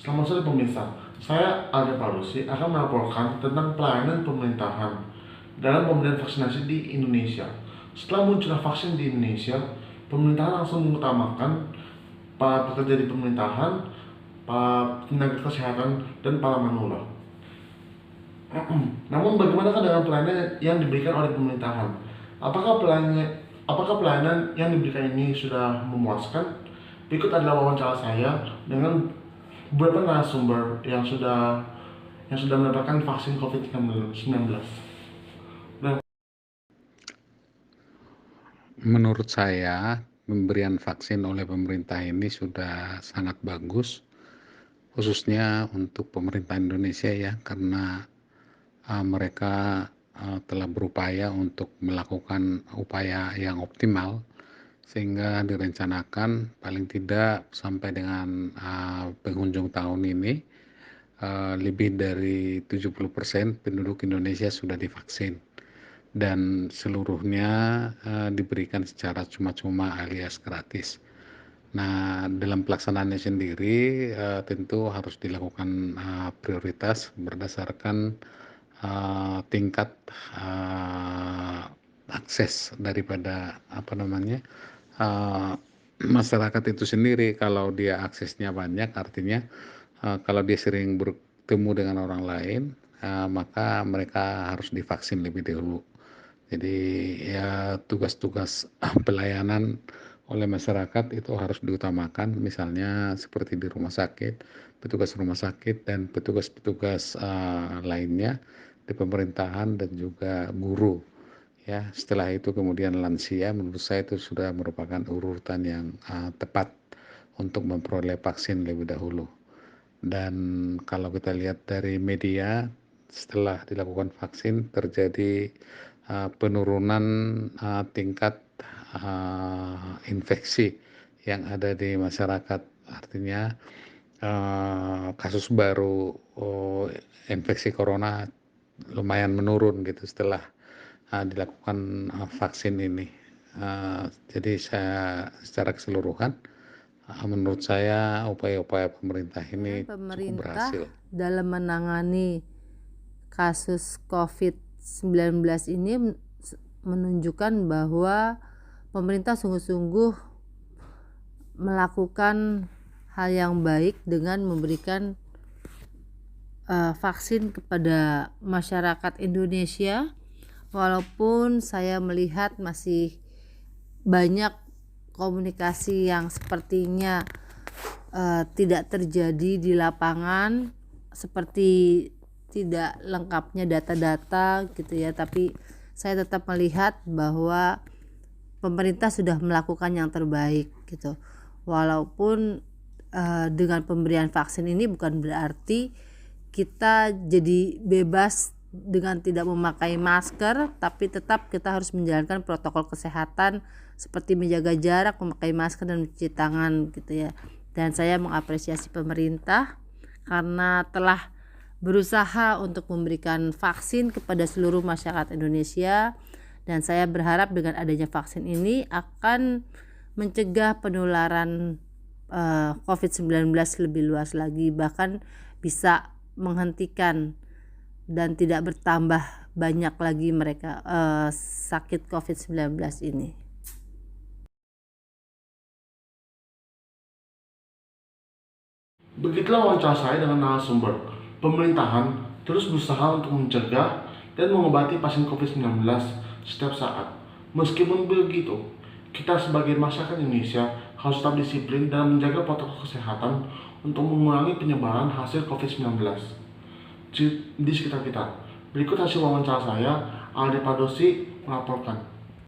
Selamat sore pemirsa, saya Alde Parusi akan melaporkan tentang pelayanan pemerintahan dalam pemberian vaksinasi di Indonesia. Setelah munculnya vaksin di Indonesia, pemerintahan langsung mengutamakan para pekerja di pemerintahan, para tenaga kesehatan, dan para manula. Namun bagaimanakah dengan pelayanan yang diberikan oleh pemerintahan? Apakah pelayanan yang diberikan ini sudah memuaskan? Berikut adalah wawancara saya dengan beberapa narasumber yang sudah mendapatkan vaksin COVID-19. Nah, Menurut saya, pemberian vaksin oleh pemerintah ini sudah sangat bagus, khususnya untuk pemerintah Indonesia ya, karena mereka telah berupaya untuk melakukan upaya yang optimal, sehingga direncanakan paling tidak sampai dengan penghujung tahun ini lebih dari 70% penduduk Indonesia sudah divaksin dan seluruhnya diberikan secara cuma-cuma alias gratis. Nah, dalam pelaksanaannya sendiri tentu harus dilakukan prioritas berdasarkan tingkat akses daripada masyarakat itu sendiri. Kalau dia aksesnya banyak, artinya kalau dia sering bertemu dengan orang lain, maka mereka harus divaksin lebih dahulu. Jadi ya tugas-tugas pelayanan oleh masyarakat itu harus diutamakan, misalnya seperti di rumah sakit, petugas rumah sakit dan petugas-petugas lainnya di pemerintahan dan juga guru. Ya, setelah itu kemudian lansia, menurut saya itu sudah merupakan urutan yang tepat untuk memperoleh vaksin lebih dahulu. Dan kalau kita lihat dari media, setelah dilakukan vaksin terjadi penurunan tingkat infeksi yang ada di masyarakat. Artinya kasus baru infeksi corona lumayan menurun gitu setelah dilakukan vaksin ini. Jadi saya secara keseluruhan menurut saya upaya-upaya pemerintah ini cukup Pemerintah berhasil. dalam menangani kasus COVID-19 ini menunjukkan bahwa pemerintah sungguh-sungguh melakukan hal yang baik dengan memberikan vaksin kepada masyarakat Indonesia, walaupun saya melihat masih banyak komunikasi yang sepertinya tidak terjadi di lapangan, seperti tidak lengkapnya data-data gitu ya, tapi saya tetap melihat bahwa pemerintah sudah melakukan yang terbaik gitu. Walaupun dengan pemberian vaksin ini bukan berarti kita jadi bebas dengan tidak memakai masker, tapi tetap kita harus menjalankan protokol kesehatan seperti menjaga jarak, memakai masker dan mencuci tangan gitu ya. Dan saya mengapresiasi pemerintah karena telah berusaha untuk memberikan vaksin kepada seluruh masyarakat Indonesia, dan saya berharap dengan adanya vaksin ini akan mencegah penularan COVID-19 lebih luas lagi, bahkan bisa menghentikan dan tidak bertambah banyak lagi mereka sakit COVID-19 ini. begitulah wawancara saya dengan narasumber. Pemerintahan terus berusaha untuk mencegah dan mengobati pasien COVID-19 setiap saat. Meskipun begitu, kita sebagai masyarakat Indonesia harus tetap disiplin dalam menjaga protokol kesehatan untuk mengurangi penyebaran hasil COVID-19 di sekitar kita. Berikut hasil wawancara saya, Alde Padosi melaporkan.